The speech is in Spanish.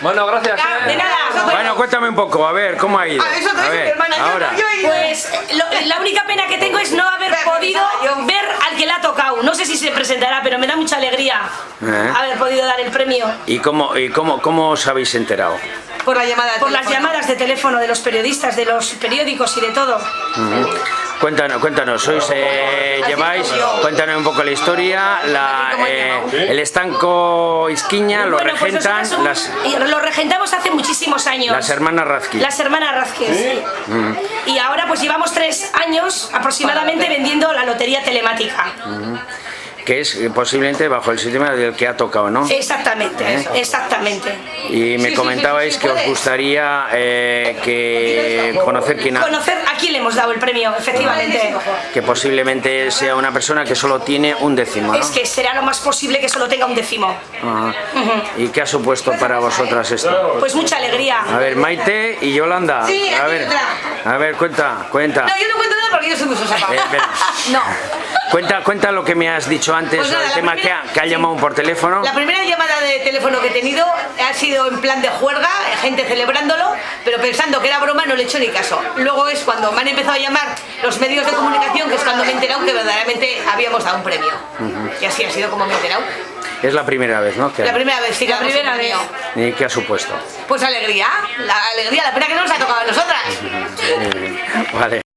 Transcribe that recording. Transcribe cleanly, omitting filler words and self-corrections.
Bueno, gracias. De nada. Bueno, cuéntame un poco, a ver, ¿cómo ha ido? A ver, ahora. Pues la única pena que tengo es no haber podido ver al que le ha tocado. No sé si se presentará, pero me da mucha alegría haber podido dar el premio. ¿Y cómo os habéis enterado? Por la llamada de Por las llamadas de teléfono de los periodistas, de los periódicos y de todo. Cuéntanos, cuéntanos un poco la historia, el estanco Isquiña, lo Bueno, pues regentan lo regentamos hace muchísimos años. las hermanas Razquis. Las hermanas Razquis, sí. Y ahora pues llevamos 3 años aproximadamente vendiendo la lotería telemática. Que es posiblemente bajo el sistema del que ha tocado, ¿no? Exactamente, exactamente. Y me comentabais que os gustaría conocer quién Conocer a quién le hemos dado el premio, efectivamente. Que posiblemente sea una persona que solo tiene un décimo, ¿no? Es que será lo más posible que solo tenga un décimo. ¿Y qué ha supuesto para vosotras esto? Pues mucha alegría. A ver, Maite y Yolanda. Sí, a ver, cuenta. No, yo no cuento nada porque yo soy muy sosa. No. Cuenta lo que me has dicho antes, Pues nada, el tema que ha llamado por teléfono. La primera llamada de teléfono que he tenido ha sido en plan de juerga, gente celebrándolo, pero pensando que era broma no le he hecho ni caso. Luego es cuando me han empezado a llamar los medios de comunicación, que es cuando me he enterado que verdaderamente habíamos dado un premio. Y así ha sido como me he enterado. Es la primera vez, ¿no? La primera vez, sí, la primera vez. ¿Y qué ha supuesto? Pues alegría, la pena que no nos ha tocado a nosotras. Vale.